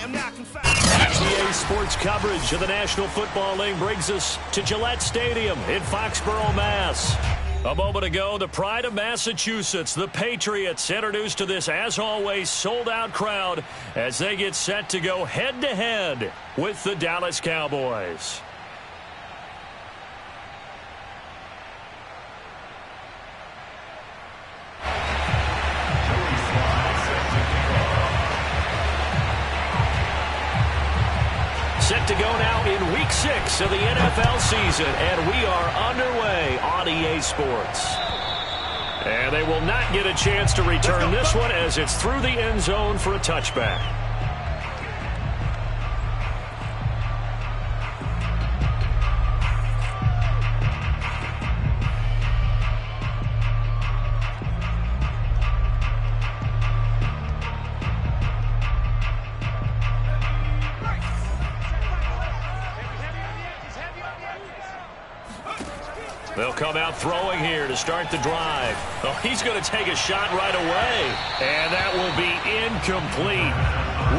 GTA Sports coverage of the National Football League brings us to Gillette Stadium in Foxborough, Mass. A moment ago, the pride of Massachusetts, the Patriots, introduced to this, as always, sold-out crowd as they get set to go head-to-head with the Dallas Cowboys. Set to go now in Week 6 of the NFL season, and we are underway on EA Sports. And they will not get a chance to return this one as it's through the end zone for a touchback. They'll come out throwing here to start the drive. Oh, he's going to take a shot right away. And that will be incomplete.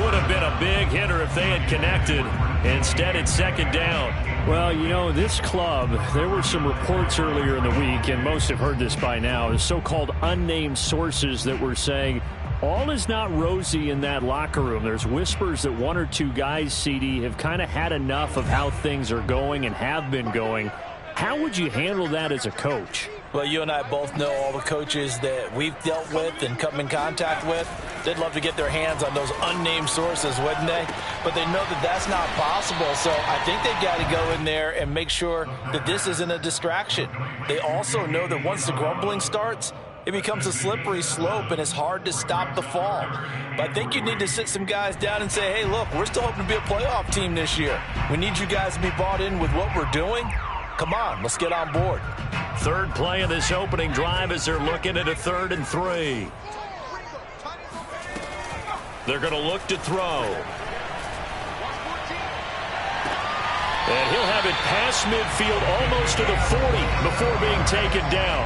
Would have been a big hitter if they had connected. Instead, it's second down. Well, you know, this club, there were some reports earlier in the week, and most have heard this by now, the so-called unnamed sources that were saying all is not rosy in that locker room. There's whispers that one or two guys, CD, have kind of had enough of how things are going and have been going. How would you handle that as a coach? Well, you and I both know all the coaches that we've dealt with and come in contact with. They'd love to get their hands on those unnamed sources, wouldn't they? But they know that that's not possible, so I think they've got to go in there and make sure that this isn't a distraction. They also know that once the grumbling starts, it becomes a slippery slope, and it's hard to stop the fall. But I think you need to sit some guys down and say, hey, look, we're still hoping to be a playoff team this year. We need you guys to be bought in with what we're doing. Come on, let's get on board. Third play of this opening drive as they're looking at a 3rd and 3. They're going to look to throw. And he'll have it past midfield almost to the 40 before being taken down.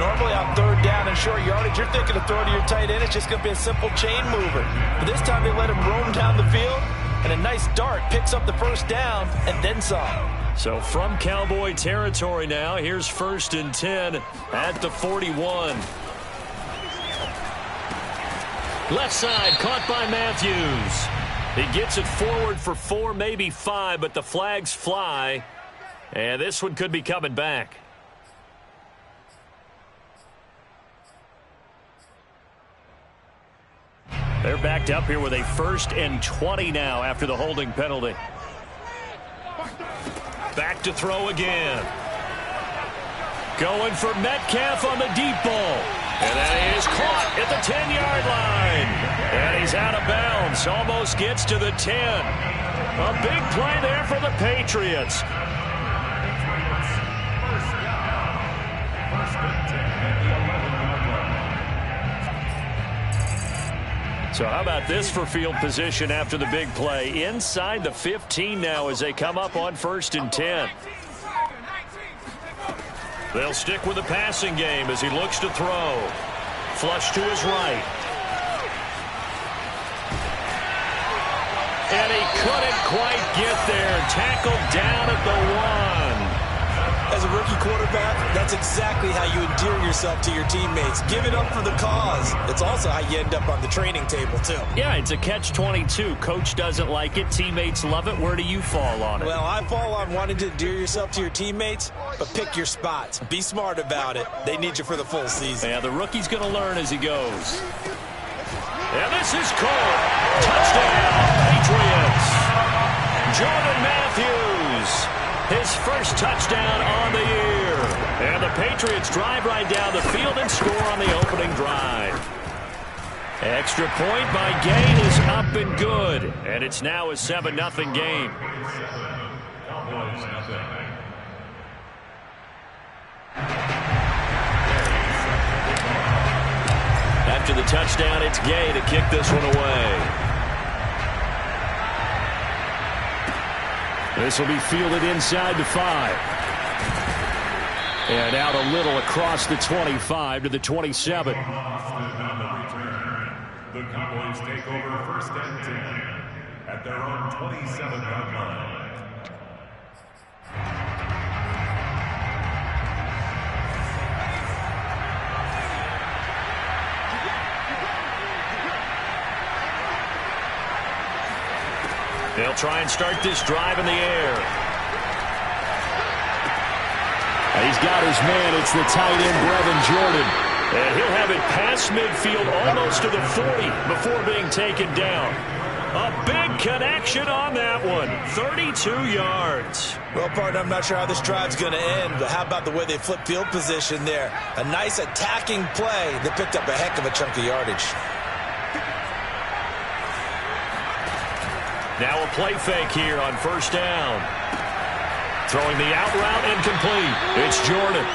Normally on 3rd down and short yardage, you're thinking of throwing to your tight end. It's just going to be a simple chain mover. But this time they let him roam down the field, and a nice dart picks up the first down and then some. So from Cowboy territory now, here's 1st and 10 at the 41. Left side, caught by Matthews. He gets it forward for 4, maybe 5, but the flags fly. And this one could be coming back. They're backed up here with a 1st and 20 now after the holding penalty. Back to throw again. Going for Metcalf on the deep ball. And that is caught at the 10-yard line. And he's out of bounds. Almost gets to the 10. A big play there for the Patriots. So how about this for field position after the big play? Inside the 15 now as they come up on 1st and 10. They'll stick with the passing game as he looks to throw. Flush to his right. And he couldn't quite get there. Tackled down at the 1. As a rookie quarterback, that's exactly how you endear yourself to your teammates. Give it up for the cause. It's also how you end up on the training table, too. Yeah, it's a catch-22. Coach doesn't like it. Teammates love it. Where do you fall on it? Well, I fall on wanting to endear yourself to your teammates, but pick your spots. Be smart about it. They need you for the full season. Yeah, the rookie's going to learn as he goes. And this is called touchdown, Patriots. Jordan Matthews. His first touchdown on the year. And the Patriots drive right down the field and score on the opening drive. Extra point by Gain is up and good. And it's now a 7-0 game. After the touchdown, it's Gay to kick this one away. This will be fielded inside the 5. And out a little across the 25 to the 27. The Cowboys take over first and 10 at their own 27-yard line. They'll try and start this drive in the air. He's got his man. It's the tight end, Brevin Jordan. And he'll have it past midfield almost to the 40 before being taken down. A big connection on that one. 32 yards. Well, partner, I'm not sure how this drive's going to end, but how about the way they flip field position there? A nice attacking play that picked up a heck of a chunk of yardage. Now a play fake here on first down. Throwing the out route incomplete. It's Jordan.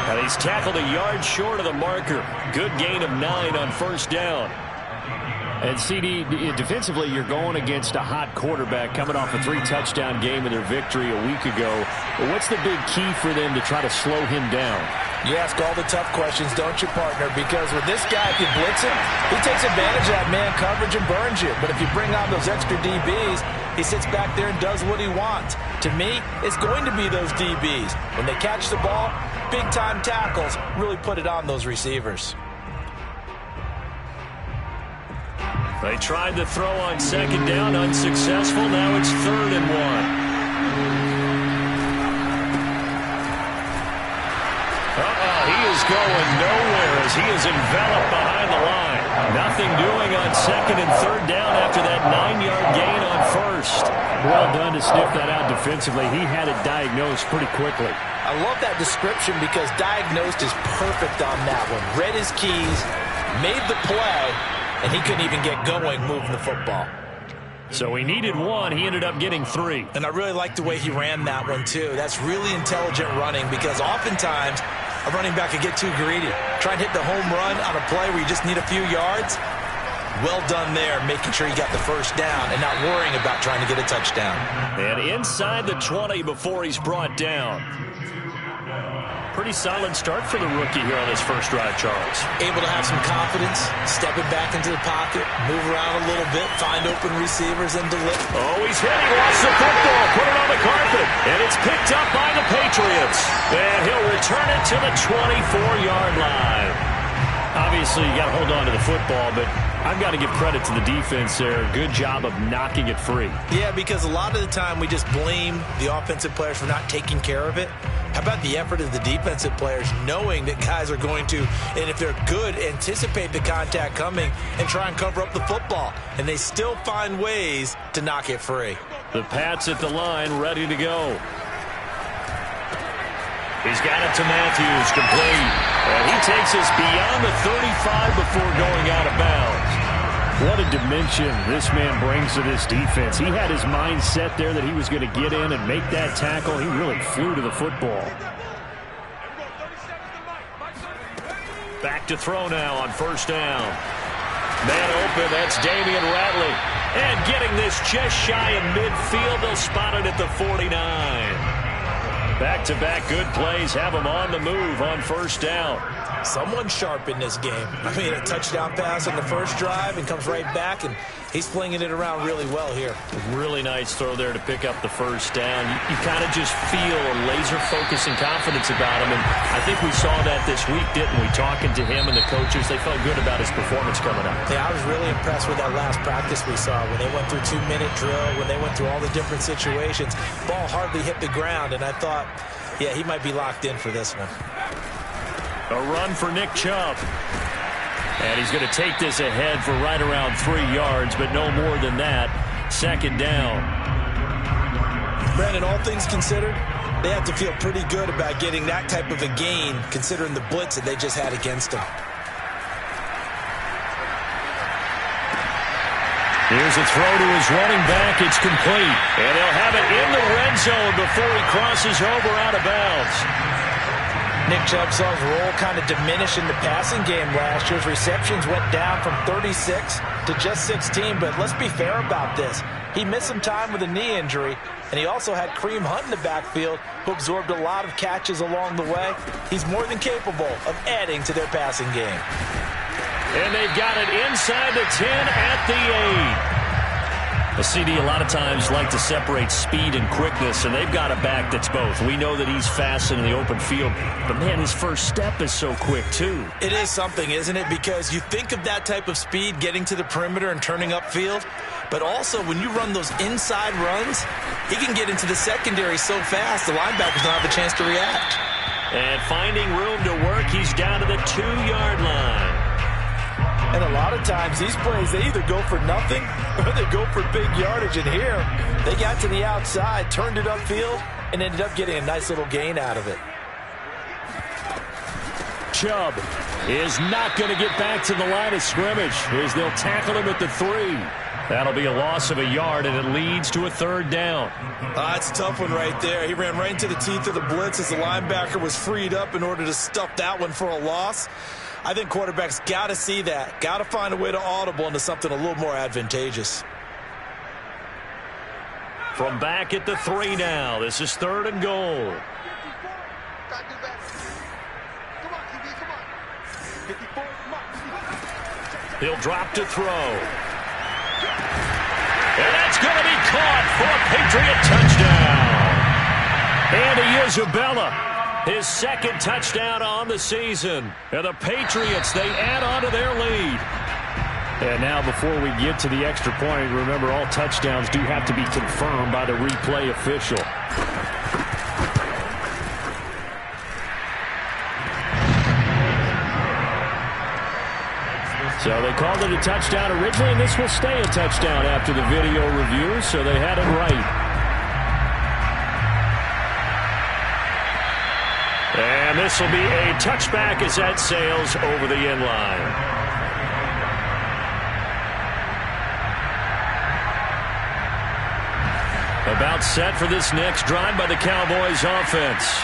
And he's tackled a yard short of the marker. Good gain of 9 on first down. And CD, defensively, you're going against a hot quarterback coming off a 3-touchdown game in their victory a week ago. But what's the big key for them to try to slow him down? You ask all the tough questions, don't you, partner? Because with this guy, if you blitz him, he takes advantage of that man coverage and burns you. But if you bring on those extra DBs, he sits back there and does what he wants. To me, it's going to be those DBs. When they catch the ball, big-time tackles really put it on those receivers. They tried to throw on second down, unsuccessful. Now it's 3rd and 1. He is going nowhere as he is enveloped behind the line. Nothing doing on 2nd and 3rd down after that 9-yard gain on 1st. Well done to sniff that out defensively. He had it diagnosed pretty quickly. I love that description because diagnosed is perfect on that one. Read his keys, made the play, and he couldn't even get going moving the football. So he needed 1. He ended up getting 3. And I really like the way he ran that one, too. That's really intelligent running because oftentimes a running back can get too greedy. Try and hit the home run on a play where you just need a few yards. Well done there, making sure he got the first down and not worrying about trying to get a touchdown. And inside the 20 before he's brought down. Pretty solid start for the rookie here on his first drive, Charles. Able to have some confidence, stepping back into the pocket, move around a little bit, find open receivers, and deliver. Oh, he's hit. He lost the football. Put it on the carpet. And it's picked up by the Patriots. And he'll return it to the 24-yard line. Obviously, you got to hold on to the football, but I've got to give credit to the defense there. Good job of knocking it free. Yeah, because a lot of the time we just blame the offensive players for not taking care of it. How about the effort of the defensive players knowing that guys are going to, and if they're good, anticipate the contact coming and try and cover up the football. And they still find ways to knock it free. The Pats at the line, ready to go. He's got it to Matthews, complete. And he takes us beyond the 35 before going out of bounds. What a dimension this man brings to this defense. He had his mind set there that he was going to get in and make that tackle. He really flew to the football. Back to throw now on first down. Man open, that's Damian Ratley. And getting this just shy of midfield, they'll spot it at the 49. Back-to-back good plays have him on the move on first down. Someone sharp in this game. I mean, a touchdown pass on the first drive and comes right back, and he's flinging it around really well here. Really nice throw there to pick up the first down. You kind of just feel a laser focus and confidence about him, and I think we saw that this week, didn't we? Talking to him and the coaches, they felt good about his performance coming up. Yeah, I was really impressed with that last practice we saw when they went through 2-minute drill, when they went through all the different situations. Ball hardly hit the ground, and I thought, yeah, he might be locked in for this one. A run for Nick Chubb. And he's going to take this ahead for right around 3 yards, but no more than that. Second down. Brandon, all things considered, they have to feel pretty good about getting that type of a gain, considering the blitz that they just had against them. Here's a throw to his running back. It's complete. And they'll have it in the red zone before he crosses over out of bounds. Nick Chubb saw his role kind of diminish in the passing game last year. His receptions went down from 36 to just 16, but let's be fair about this. He missed some time with a knee injury, and he also had Kareem Hunt in the backfield, who absorbed a lot of catches along the way. He's more than capable of adding to their passing game. And they've got it inside the 10 at the 8. The CD a lot of times like to separate speed and quickness, and they've got a back that's both. We know that he's fast in the open field, but, man, his first step is so quick, too. It is something, isn't it? Because you think of that type of speed getting to the perimeter and turning upfield, but also when you run those inside runs, he can get into the secondary so fast the linebackers don't have a chance to react. And finding room to work, he's down to the 2-yard line. And a lot of times these plays, they either go for nothing or they go for big yardage. And here, they got to the outside, turned it upfield, and ended up getting a nice little gain out of it. Chubb is not going to get back to the line of scrimmage as they'll tackle him at the 3. That'll be a loss of a yard, and it leads to a 3rd down. That's a tough one right there. He ran right into the teeth of the blitz as the linebacker was freed up in order to stuff that one for a loss. I think quarterbacks got to see that. Got to find a way to audible into something a little more advantageous. From back at the 3 now. This is 3rd and goal. He'll drop to throw. And that's going to be caught for a Patriot touchdown. Andy Isabella, his 2nd touchdown on the season. And the Patriots, they add on to their lead. And now before we get to the extra point, remember all touchdowns do have to be confirmed by the replay official. So they called it a touchdown originally, and this will stay a touchdown after the video review, so they had it right. And this will be a touchback as that sails over the end line. About set for this next drive by the Cowboys offense.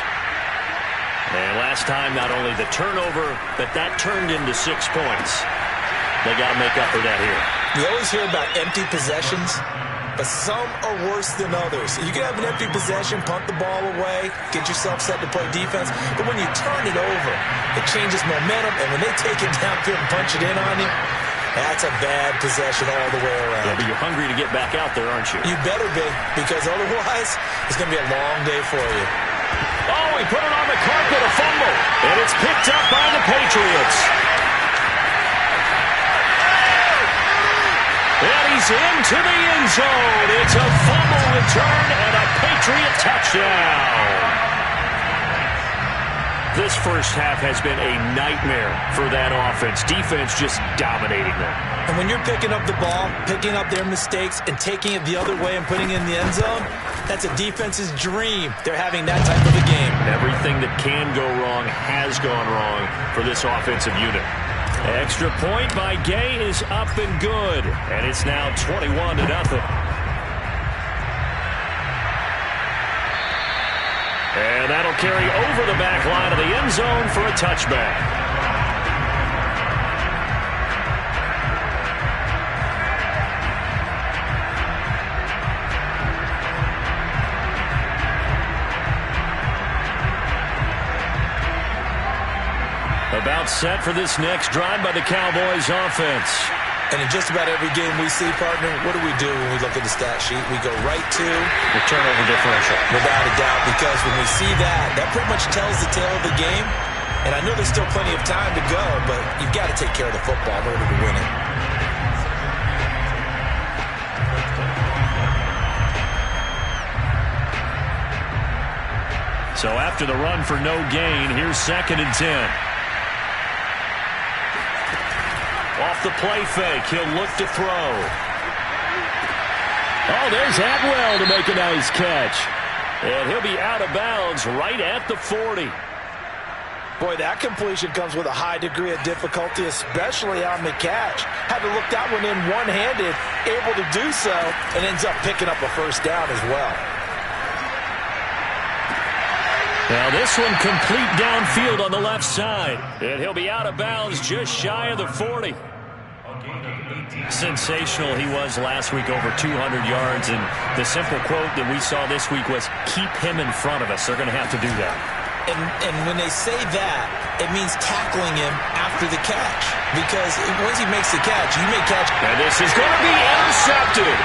And last time, not only the turnover, but that turned into 6 points. They got to make up for that here. We always hear about empty possessions, but some are worse than others. You can have an empty possession, punt the ball away, get yourself set to play defense, but when you turn it over, it changes momentum, and when they take it downfield and punch it in on you, that's a bad possession all the way around. Yeah, but you're hungry to get back out there, aren't you? You better be, because otherwise, it's going to be a long day for you. Oh, he put it on the carpet, a fumble, and it's picked up by the Patriots. And he's into the end zone. It's a fumble return and a Patriot touchdown. This first half has been a nightmare for that offense. Defense just dominating them. And when you're picking up the ball, picking up their mistakes, and taking it the other way and putting it in the end zone, that's a defense's dream. They're having that type of a game. Everything that can go wrong has gone wrong for this offensive unit. Extra point by Gay is up and good. And it's now 21-0. And that'll carry over the back line of the end zone for a touchback. About set for this next drive by the Cowboys offense. And in just about every game we see, partner, what do we do when we look at the stat sheet? We go right to the turnover differential. Without a doubt, because when we see that, that pretty much tells the tale of the game. And I know there's still plenty of time to go, but you've got to take care of the football in order to win it. So after the run for no gain, here's 2nd and 10. Off the play fake, he'll look to throw. Oh, there's Atwell to make a nice catch. And he'll be out of bounds right at the 40. Boy, that completion comes with a high degree of difficulty, especially on the catch. Had to look that one in one-handed, able to do so, and ends up picking up a first down as well. Now this one complete downfield on the left side. And he'll be out of bounds just shy of the 40. Sensational he was last week, over 200 yards. And the simple quote that we saw this week was, keep him in front of us. They're going to have to do that. And when they say that, it means tackling him after the catch. Because once he makes the catch, you may catch. And this is going to be intercepted.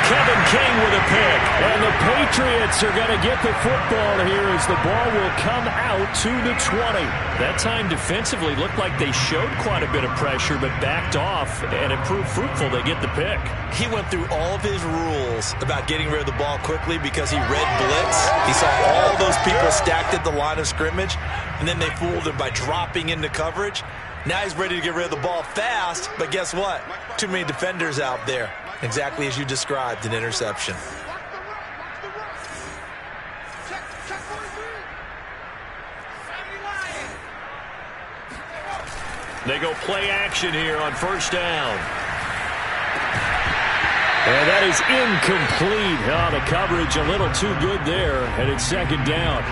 Kevin King with a pick. And the Patriots are going to get the football here as the ball will come out to the 20. That time defensively looked like they showed quite a bit of pressure but backed off, and it proved fruitful. They get the pick. He went through all of his rules about getting rid of the ball quickly because he read blitz. He saw all those people stacked at the line of scrimmage, and then they fooled him by dropping into coverage. Now he's ready to get rid of the ball fast, but guess what? Too many defenders out there. Exactly as you described, an interception. They go play action here on first down. And that is incomplete. Oh, the coverage a little too good there, and it's second down.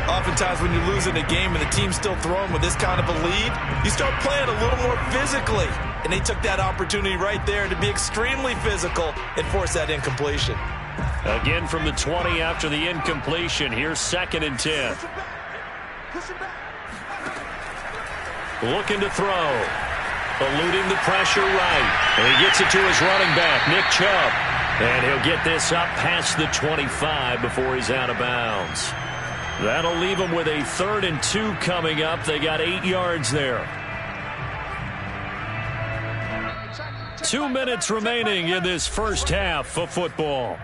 Oftentimes when you're losing a game and the team's still throwing with this kind of a lead, you start playing a little more physically. And they took that opportunity right there to be extremely physical and force that incompletion. Again from the 20 after the incompletion. Here's 2nd and 10. Looking to throw. Eluding the pressure right. And he gets it to his running back, Nick Chubb. And he'll get this up past the 25 before he's out of bounds. That'll leave them with a 3rd and 2 coming up. They got 8 yards there. 2 minutes remaining in this first half of football.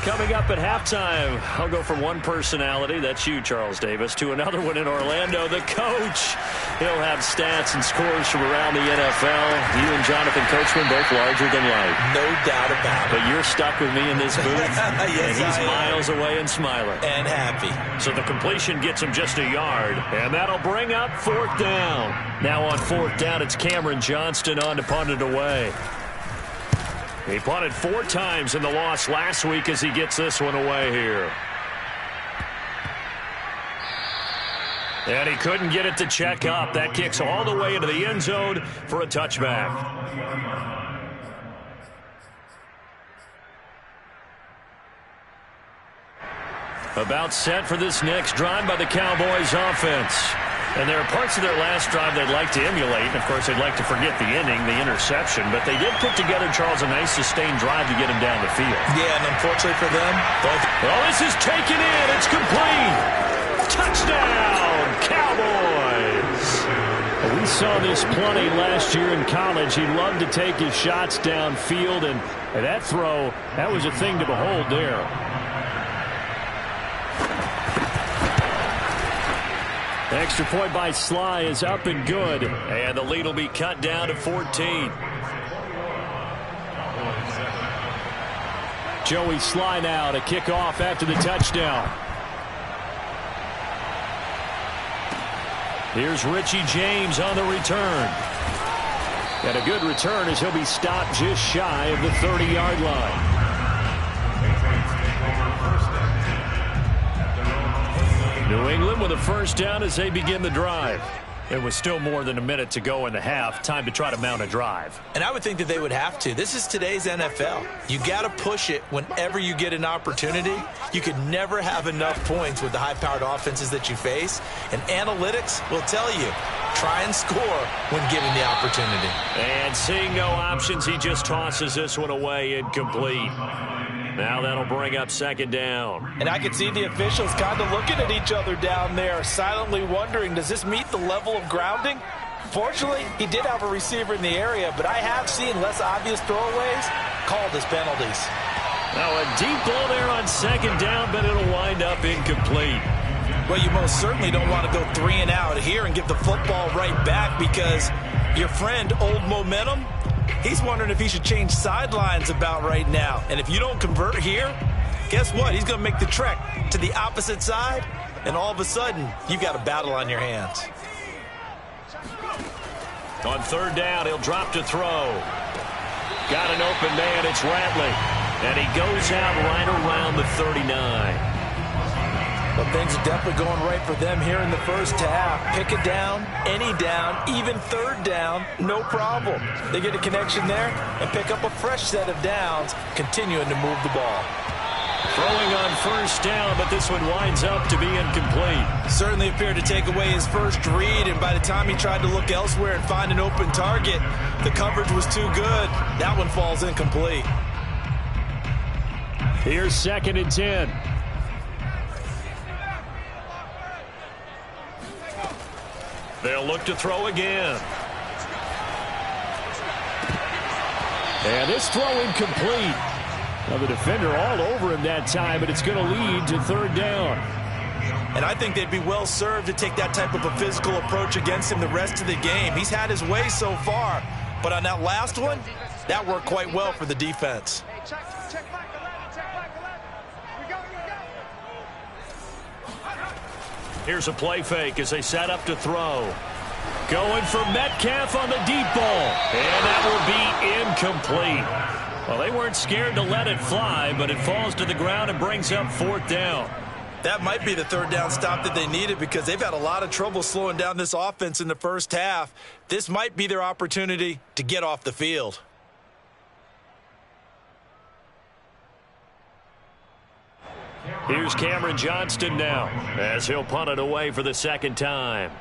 Coming up at halftime, I'll go from one personality, that's you, Charles Davis, to another one in Orlando, the coach. He'll have stats and scores from around the NFL. You and Jonathan Coachman both larger than life. No doubt about it. But you're stuck with me in this booth, yes, and he's miles away and smiling. And happy. So the completion gets him just a yard, and that'll bring up 4th down. Now on 4th down, it's Cameron Johnston on to punt it away. He punted 4 times in the loss last week as he gets this one away here. And he couldn't get it to check up. That kicks all the way into the end zone for a touchback. About set for this next drive by the Cowboys offense. And there are parts of their last drive they'd like to emulate. And, of course, they'd like to forget the inning, the interception. But they did put together, Charles, a nice sustained drive to get him down the field. Yeah, and unfortunately for them, well, this is taken in. It's complete. Touchdown, Cowboys. We saw this plenty last year in college. He loved to take his shots downfield. And that throw, that was a thing to behold there. Extra point by Sly is up and good. And the lead will be cut down to 14. Joey Sly now to kick off after the touchdown. Here's Richie James on the return. And a good return as he'll be stopped just shy of the 30-yard line. New England with a first down as they begin the drive. There was still more than a minute to go in the half. Time to try to mount a drive. And I would think that they would have to. This is today's NFL. You got to push it whenever you get an opportunity. You could never have enough points with the high-powered offenses that you face. And analytics will tell you, try and score when given the opportunity. And seeing no options, he just tosses this one away, incomplete. Now that'll bring up 2nd down. And I can see the officials kind of looking at each other down there, silently wondering, does this meet the level of grounding? Fortunately, he did have a receiver in the area, but I have seen less obvious throwaways called as penalties. Now a deep ball there on 2nd down, but it'll wind up incomplete. Well, you most certainly don't want to go 3 and out here and give the football right back because your friend, Old Momentum, he's wondering if he should change sidelines about right now. And if you don't convert here, guess what? He's going to make the trek to the opposite side, and all of a sudden, you've got a battle on your hands. On 3rd down, he'll drop to throw. Got an open man, it's Ratley. And he goes out right around the 39. But things are definitely going right for them here in the first half. Pick it down, any down, even 3rd down, no problem. They get a connection there and pick up a fresh set of downs, continuing to move the ball. Throwing on first down, but this one winds up to be incomplete. Certainly appeared to take away his first read, and by the time he tried to look elsewhere and find an open target, the coverage was too good. That one falls incomplete. Here's 2nd and 10. They'll look to throw again. And this throw incomplete. Now the defender all over him that time, but it's going to lead to 3rd down. And I think they'd be well served to take that type of a physical approach against him the rest of the game. He's had his way so far, but on that last one, that worked quite well for the defense. Here's a play fake as they set up to throw. Going for Metcalf on the deep ball. And that will be incomplete. Well, they weren't scared to let it fly, but it falls to the ground and brings up 4th down. That might be the 3rd down stop that they needed because they've had a lot of trouble slowing down this offense in the first half. This might be their opportunity to get off the field. Here's Cameron Johnston now as he'll punt it away for the 2nd time.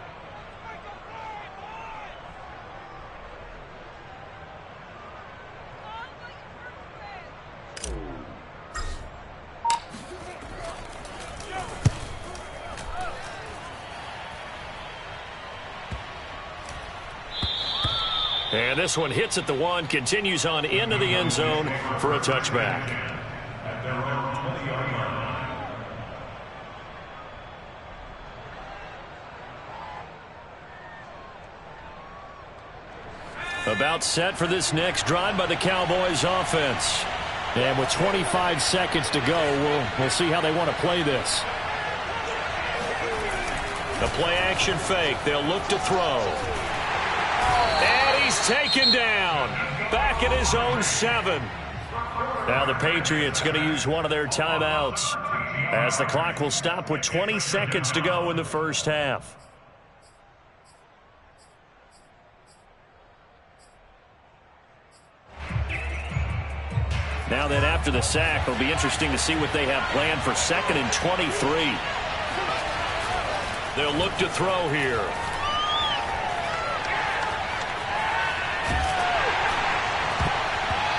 And this one hits at the 1, continues on into the end zone for a touchback. At their own 20-yard line. About set for this next drive by the Cowboys offense. And with 25 seconds to go, we'll see how they want to play this. The play action fake. They'll look to throw. And he's taken down. Back at his own 7. Now the Patriots going to use one of their timeouts as the clock will stop with 20 seconds to go in the first half. Now then, after the sack, it'll be interesting to see what they have planned for 2nd and 23. They'll look to throw here.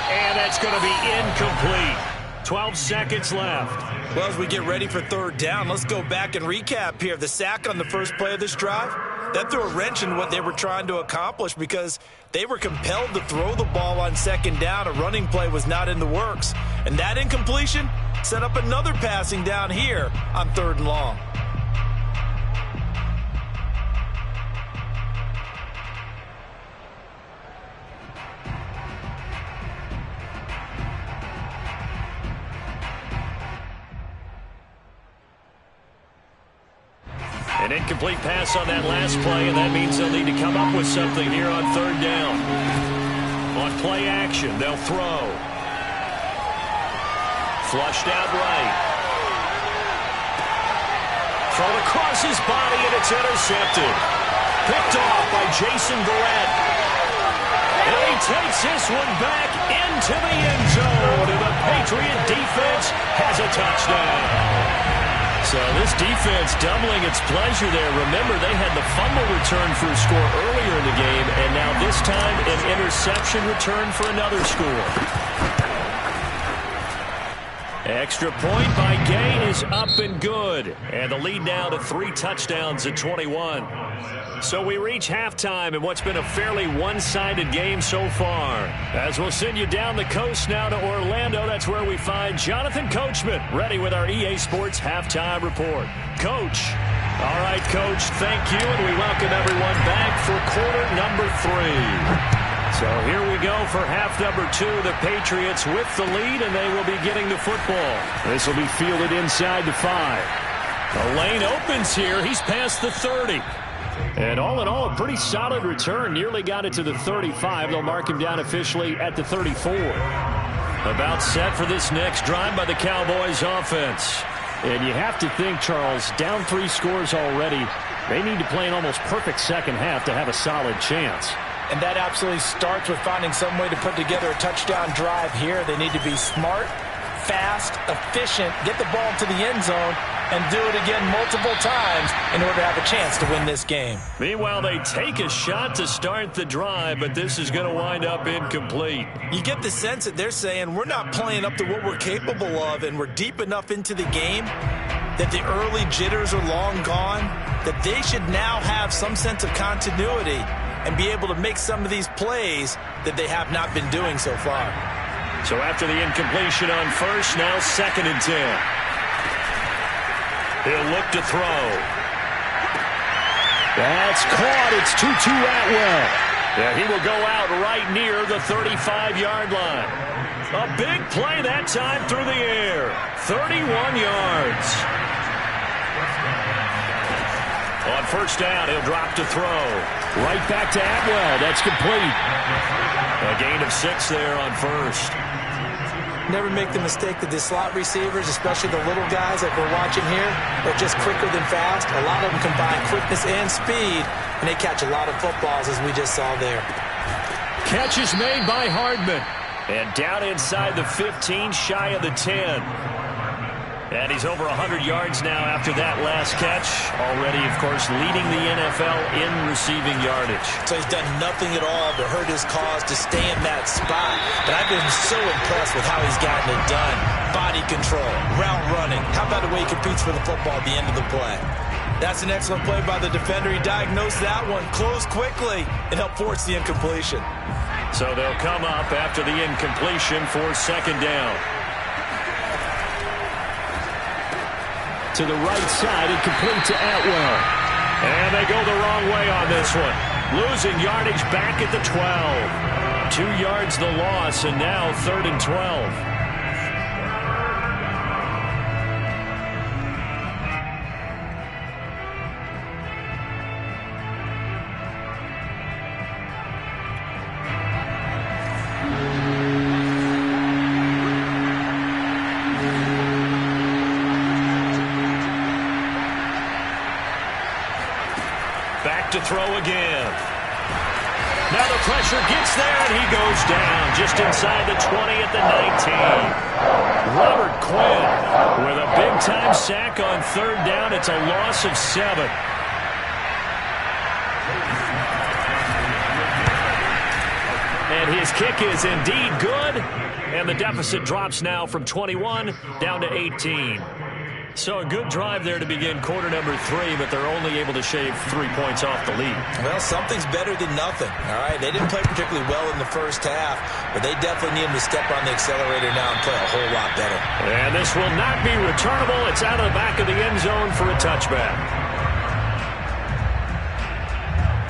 And that's going to be incomplete. 12 seconds left. Well, as we get ready for 3rd down, let's go back and recap here. The sack on the first play of this drive, that threw a wrench in what they were trying to accomplish because they were compelled to throw the ball on 2nd down. A running play was not in the works. And that incompletion set up another passing down here on 3rd and long. An incomplete pass on that last play, and that means they'll need to come up with something here on 3rd down. On play action, they'll throw. Flushed out right. Thrown across his body, and it's intercepted. Picked off by Jason Verrett. And he takes this one back into the end zone, and the Patriot defense has a touchdown. So this defense doubling its pleasure there. Remember, they had the fumble return for a score earlier in the game, and now this time an interception return for another score. Extra point by Gay is up and good. And the lead now to 3 touchdowns at 21. So we reach halftime in what's been a fairly one-sided game so far. As we'll send you down the coast now to Orlando, that's where we find Jonathan Coachman ready with our EA Sports Halftime Report. Coach. All right, Coach, thank you, and we welcome everyone back for quarter number 3. So here we go for half number 2. The Patriots with the lead, and they will be getting the football. This will be fielded inside the 5. The lane opens here. He's past the 30. And all in all, a pretty solid return. Nearly got it to the 35. They'll mark him down officially at the 34. About set for this next drive by the Cowboys offense. And you have to think, Charles, down 3 scores already. They need to play an almost perfect second half to have a solid chance. And that absolutely starts with finding some way to put together a touchdown drive here. They need to be smart, fast, efficient, get the ball to the end zone, and do it again multiple times in order to have a chance to win this game. Meanwhile, they take a shot to start the drive, but this is going to wind up incomplete. You get the sense that they're saying we're not playing up to what we're capable of, and we're deep enough into the game that the early jitters are long gone, that they should now have some sense of continuity and be able to make some of these plays that they have not been doing so far. So after the incompletion on first, now 2nd and 10. He'll look to throw. That's caught. It's Tutu Atwell. Yeah, he will go out right near the 35-yard line. A big play that time through the air. 31 yards. On first down, he'll drop to throw. Right back to Atwell. That's complete. A gain of 6 there on first. Never make the mistake that the slot receivers, especially the little guys like we're watching here, are just quicker than fast. A lot of them combine quickness and speed, and they catch a lot of footballs, as we just saw there. Catch is made by Hardman. And down inside the 15, shy of the 10. And he's over 100 yards now after that last catch. Already, of course, leading the NFL in receiving yardage. So he's done nothing at all to hurt his cause to stay in that spot. But I've been so impressed with how he's gotten it done. Body control, route running. How about the way he competes for the football at the end of the play? That's an excellent play by the defender. He diagnosed that one, closed quickly, and helped force the incompletion. So they'll come up after the incompletion for 2nd down. To the right side, incomplete to Atwell. And they go the wrong way on this one. Losing yardage back at the 12. 2 yards the loss, and now 3rd and 12. To throw again. Now the pressure gets there, and he goes down just inside the 20 at the 19. Robert Quinn with a big-time sack on 3rd down. It's a loss of 7. And his kick is indeed good, and the deficit drops now from 21 down to 18. So a good drive there to begin quarter number 3, but they're only able to shave 3 points off the lead. Well, something's better than nothing. All right, they didn't play particularly well in the first half, but they definitely need them to step on the accelerator now and play a whole lot better. And this will not be returnable. It's out of the back of the end zone for a touchback.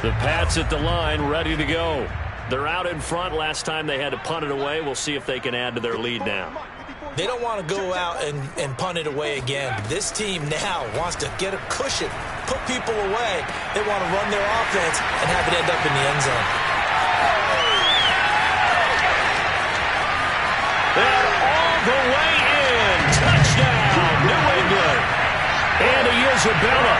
The Pats at the line, ready to go. They're out in front. Last time they had to punt it away. We'll see if they can add to their lead now. They don't want to go out and punt it away again. This team now wants to get a cushion, put people away. They want to run their offense and have it end up in the end zone. And all the way in. Touchdown, New England. Andy Isabella.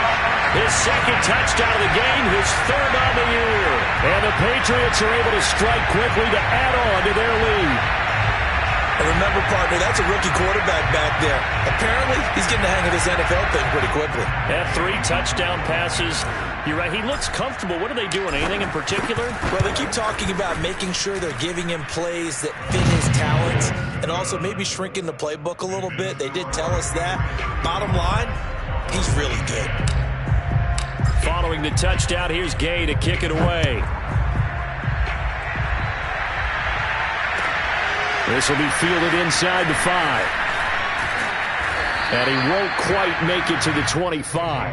His 2nd touchdown of the game, his 3rd on the year. And the Patriots are able to strike quickly to add on to their lead. And remember, partner, that's a rookie quarterback back there. Apparently, he's getting the hang of this NFL thing pretty quickly. Yeah, 3 touchdown passes. You're right, he looks comfortable. What are they doing? Anything in particular? Well, they keep talking about making sure they're giving him plays that fit his talents and also maybe shrinking the playbook a little bit. They did tell us that. Bottom line, he's really good. Following the touchdown, here's Gay to kick it away. This will be fielded inside the 5. And he won't quite make it to the 25.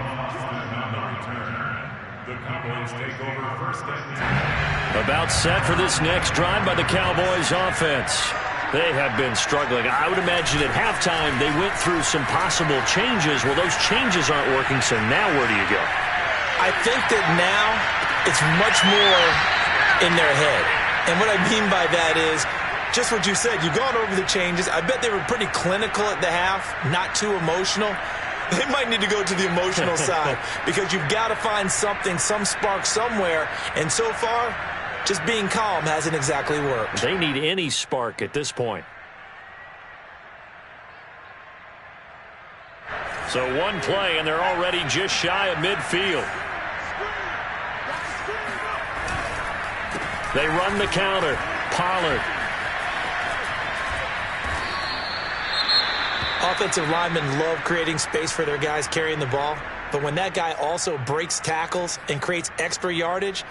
About set for this next drive by the Cowboys offense. They have been struggling. I would imagine at halftime they went through some possible changes. Well, those changes aren't working, so now where do you go? I think that now it's much more in their head. And what I mean by that is just what you said. You've gone over the changes. I bet they were pretty clinical at the half, not too emotional. They might need to go to the emotional side because you've got to find something, some spark somewhere. And so far, just being calm hasn't exactly worked. They need any spark at this point. So one play, and they're already just shy of midfield. They run the counter. Pollard. Offensive linemen love creating space for their guys carrying the ball. But when that guy also breaks tackles and creates extra yardage,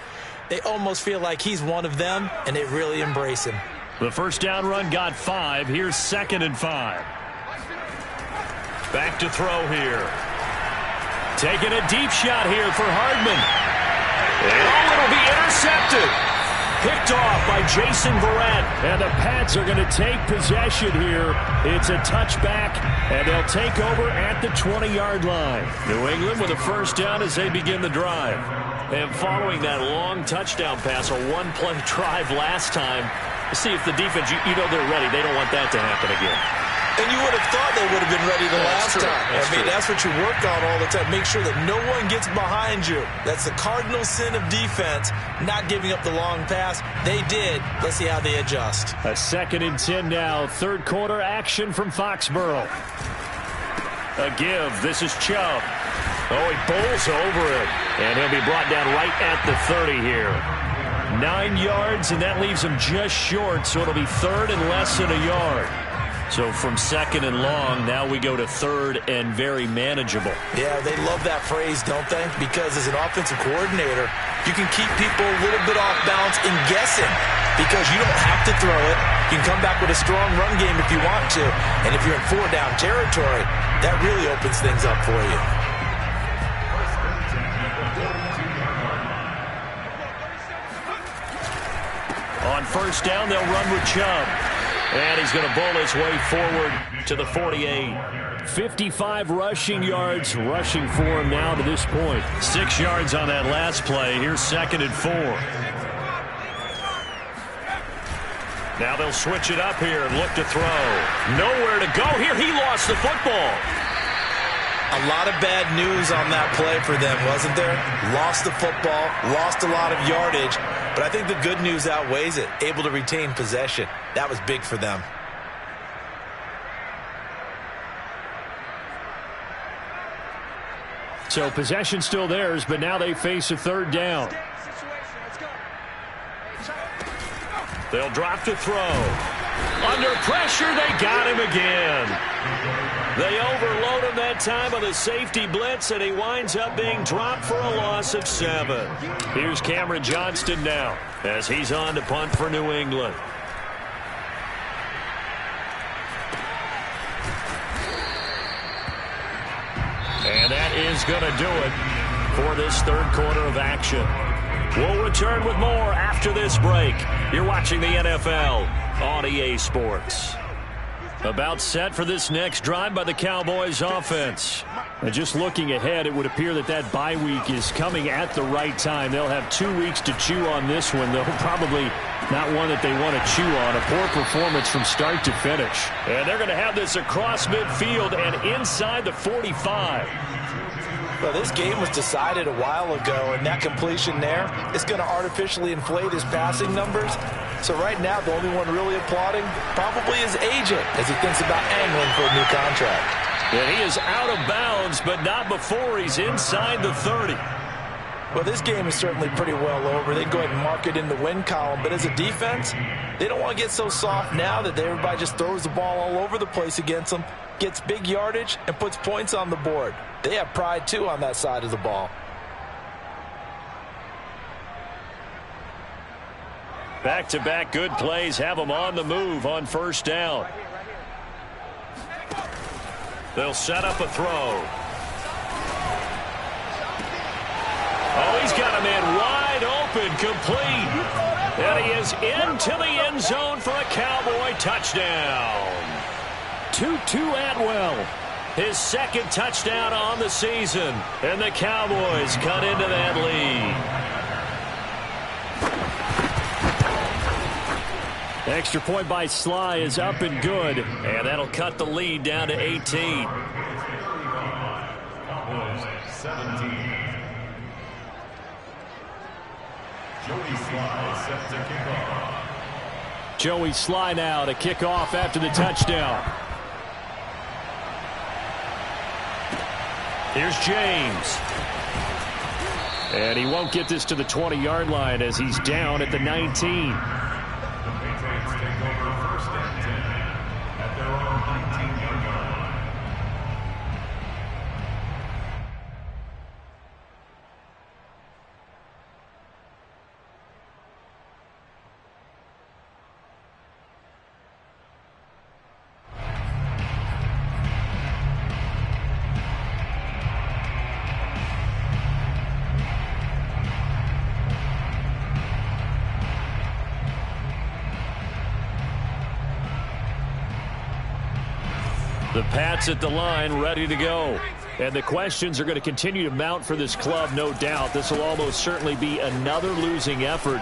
they almost feel like he's one of them, and they really embrace him. The first down run got 5. Here's 2nd and 5. Back to throw here. Taking a deep shot here for Hardman. And it'll be intercepted. Picked off by Jason Verrett. And the Pats are going to take possession here. It's a touchback, and they'll take over at the 20-yard line. New England with a first down as they begin the drive. And following that long touchdown pass, a one-play drive last time, see if the defense, you know they're ready. They don't want that to happen again. And you would have thought they would have been ready the last time. That's what you work on all the time. Make sure that no one gets behind you. That's the cardinal sin of defense, not giving up the long pass. They did. Let's see how they adjust. A 2nd and 10 now. Third quarter action from Foxborough. A give. This is Chubb. Oh, he bowls over it. And he'll be brought down right at the 30 here. 9 yards, and that leaves him just short, so it'll be 3rd and less than a yard. So from 2nd and long, now we go to 3rd and very manageable. Yeah, they love that phrase, don't they? Because as an offensive coordinator, you can keep people a little bit off balance and guessing because you don't have to throw it. You can come back with a strong run game if you want to. And if you're in 4-down territory, that really opens things up for you. On first down, they'll run with Chubb. And he's going to bowl his way forward to the 48. 55 rushing yards rushing for him now to this point. 6 yards on that last play. Here's 2nd and 4. Now they'll switch it up here and look to throw. Nowhere to go here. He lost the football. A lot of bad news on that play for them, wasn't there? Lost the football, lost a lot of yardage, but I think the good news outweighs it. Able to retain possession. That was big for them. So possession still theirs, but now they face a 3rd down. They'll drop to throw. Under pressure, they got him again. They overload him that time on the safety blitz, and he winds up being dropped for a loss of 7. Here's Cameron Johnston now as he's on to punt for New England. And that is going to do it for this 3rd quarter of action. We'll return with more after this break. You're watching the NFL on EA Sports. About set for this next drive by the Cowboys offense. And just looking ahead, it would appear that that bye week is coming at the right time. They'll have 2 weeks to chew on this one, though probably not one that they want to chew on. A poor performance from start to finish. And they're going to have this across midfield and inside the 45. Well, this game was decided a while ago, and that completion there is going to artificially inflate his passing numbers. So right now, the only one really applauding probably his agent as he thinks about angling for a new contract. And he is out of bounds, but not before he's inside the 30. Well, this game is certainly pretty well over. They can go ahead and mark it in the win column. But as a defense, they don't want to get so soft now that everybody just throws the ball all over the place against them, gets big yardage, and puts points on the board. They have pride, too, on that side of the ball. Back-to-back good plays have them on the move on first down. They'll set up a throw. Oh, he's got a man wide open, complete. And he is into the end zone for a Cowboy touchdown. Tutu Atwell, his 2nd touchdown on the season. And the Cowboys cut into that lead. Extra point by Sly is up and good. And that'll cut the lead down to 18. 17. Joey Sly set to kick off. Joey Sly now to kick off after the touchdown. Here's James. And he won't get this to the 20-yard line as he's down at the 19. The Patriots take over first and 10 at their own 19-yard line. The Pats at the line, ready to go. And the questions are going to continue to mount for this club, no doubt. This will almost certainly be another losing effort.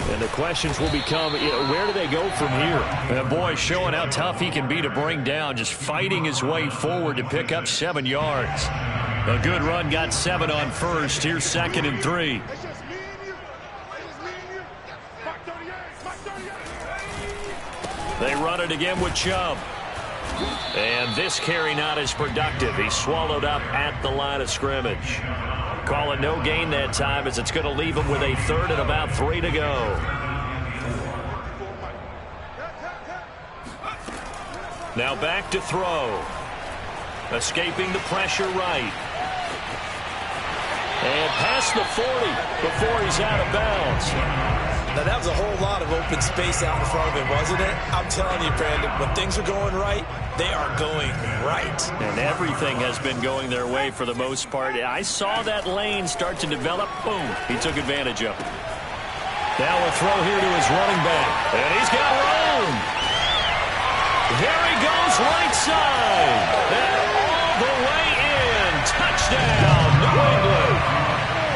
And the questions will become, where do they go from here? And boy, showing how tough he can be to bring down, just fighting his way forward to pick up 7 yards. A good run, got 7 on first. Here's 2nd and 3. They run it again with Chubb. And this carry not as productive. He's swallowed up at the line of scrimmage. Call it no gain that time as it's going to leave him with a 3rd and about 3 to go. Now back to throw. Escaping the pressure right. And past the 40 before he's out of bounds. Now, that was a whole lot of open space out in front of him, wasn't it? I'm telling you, Brandon, when things are going right, they are going right. And everything has been going their way for the most part. I saw that lane start to develop. Boom. He took advantage of it. Now a throw here to his running back. And he's got room. There he goes, right side. And all the way in. Touchdown, New England.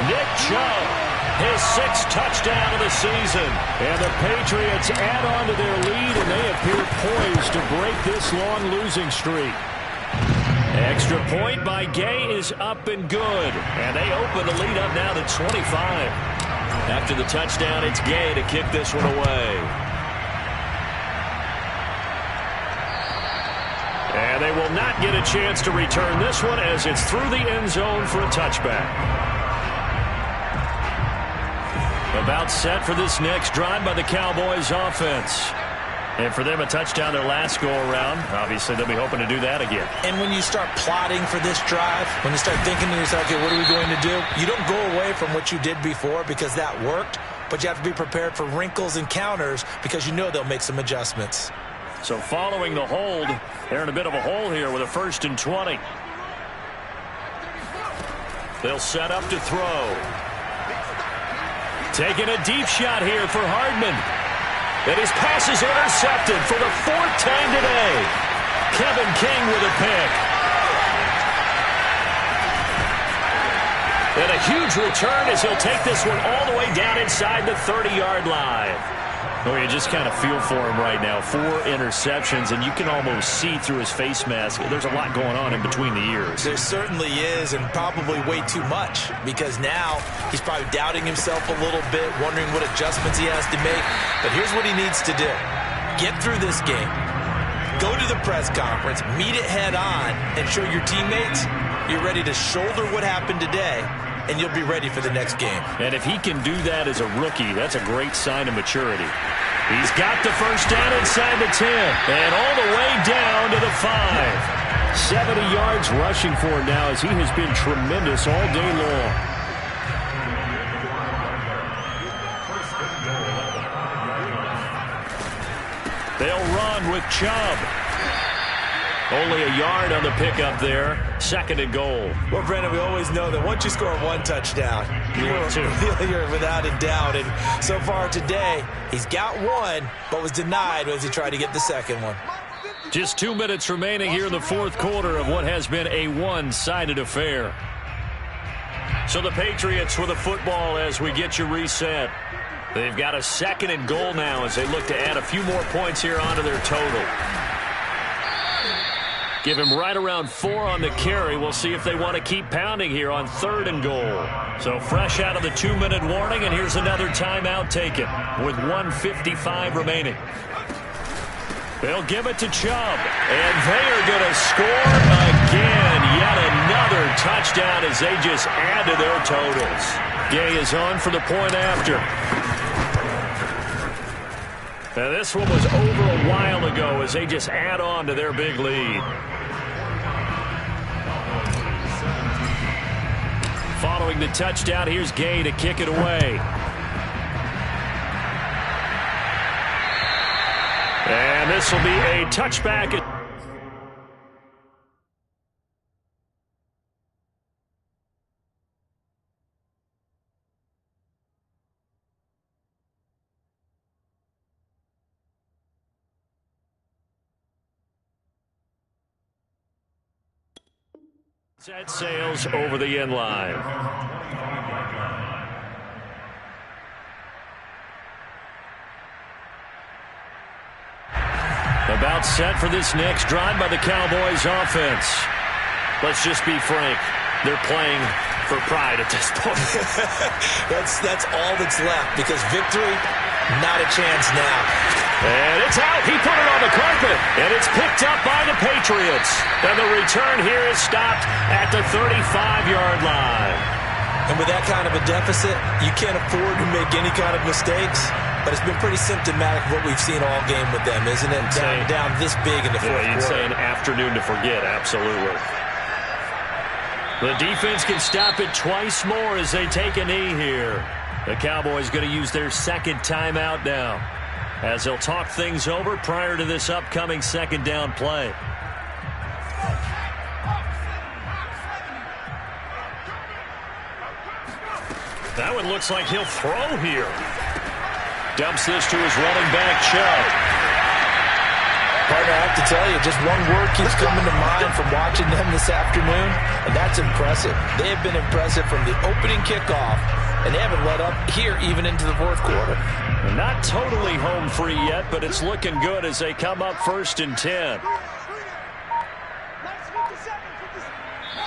Nick Chubb. His 6th touchdown of the season. And the Patriots add on to their lead, and they appear poised to break this long losing streak. Extra point by Gay is up and good. And they open the lead up now to 25. After the touchdown, it's Gay to kick this one away. And they will not get a chance to return this one as it's through the end zone for a touchback. About set for this next drive by the Cowboys offense. And for them, a touchdown their last go-around. Obviously, they'll be hoping to do that again. And when you start plotting for this drive, when you start thinking to yourself, okay, what are we going to do? You don't go away from what you did before because that worked, but you have to be prepared for wrinkles and counters because you know they'll make some adjustments. So following the hold, they're in a bit of a hole here with a 1st and 20. They'll set up to throw. Taking a deep shot here for Hardman. And his pass is intercepted for the 4th time today. Kevin King with a pick. And a huge return as he'll take this one all the way down inside the 30-yard line. Oh, you just kind of feel for him right now. 4 interceptions, and you can almost see through his face mask. There's a lot going on in between the ears. There certainly is, and probably way too much, because now he's probably doubting himself a little bit, wondering what adjustments he has to make. But here's what he needs to do. Get through this game. Go to the press conference, meet it head on, and show your teammates you're ready to shoulder what happened today, and you'll be ready for the next game. And if he can do that as a rookie, that's a great sign of maturity. He's got the first down inside the 10, and all the way down to the 5. 70 yards rushing for him now as he has been tremendous all day long. They'll run with Chubb. Only a yard on the pickup there. 2nd and goal. Well, Brandon, we always know that once you score 1 touchdown, you're without a doubt. And so far today, he's got 1, but was denied as he tried to get the 2nd one. Just 2 minutes remaining here in the 4th quarter of what has been a one-sided affair. So the Patriots with the football as we get you reset. They've got a 2nd and goal now as they look to add a few more points here onto their total. Give him right around 4 on the carry. We'll see if they want to keep pounding here on 3rd and goal. So fresh out of the 2-minute warning, and here's another timeout taken with 1:55 remaining. They'll give it to Chubb, and they are going to score again. Yet another another touchdown as they just add to their totals. Gay is on for the point after. And this one was over a while ago as they just add on to their big lead. Following the touchdown, here's Gay to kick it away. And this will be a touchback. Set sails over the end line. About set for this next drive by the Cowboys offense. Let's just be frank. They're playing for pride at this point. That's all that's left, because victory, not a chance now. And it's out. He put it on the carpet. And it's picked up by the Patriots. And the return here is stopped at the 35-yard line. And with that kind of a deficit, you can't afford to make any kind of mistakes. But it's been pretty symptomatic of what we've seen all game with them, isn't it? Down this big in the fourth quarter. You'd say an afternoon to forget, absolutely. The defense can stop it twice more as they take a knee here. The Cowboys going to use their second timeout now, as they'll talk things over prior to this upcoming second down play. That one looks like he'll throw here. Dumps this to his running back, Chubb. Partner, I have to tell you, just one word keeps coming to mind from watching them this afternoon, and that's impressive. They have been impressive from the opening kickoff, and they haven't let up here even into the fourth quarter. Not totally home free yet, but it's looking good as they come up 1st and 10.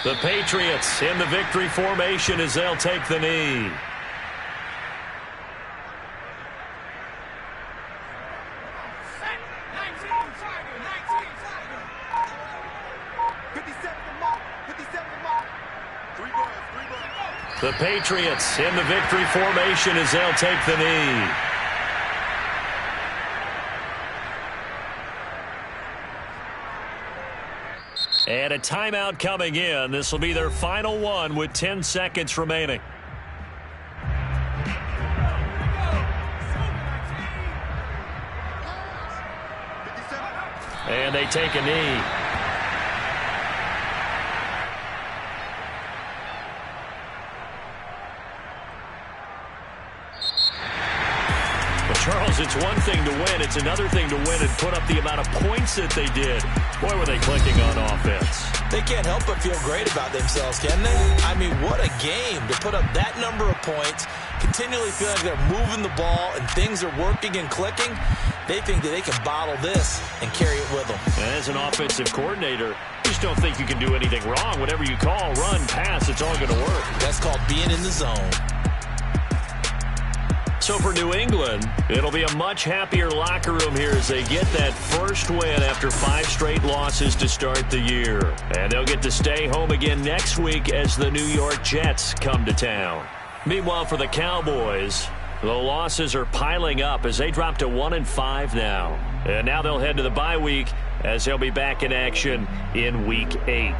The Patriots in the victory formation as they'll take the knee. The Patriots in the victory formation as they'll take the knee. And a timeout coming in. This will be their final one with 10 seconds remaining. And they take a knee. Charles, it's one thing to win. It's another thing to win and put up the amount of points that they did. Boy, were they clicking on offense. They can't help but feel great about themselves, can they? I mean, what a game to put up that number of points, continually feel like they're moving the ball and things are working and clicking. They think that they can bottle this and carry it with them. And as an offensive coordinator, you just don't think you can do anything wrong. Whatever you call, run, pass, it's all going to work. That's called being in the zone. So for New England, it'll be a much happier locker room here as they get that first win after 5 straight losses to start the year. And they'll get to stay home again next week as the New York Jets come to town. Meanwhile, for the Cowboys, the losses are piling up as they drop to 1-5 now. And now they'll head to the bye week as they'll be back in action in Week 8.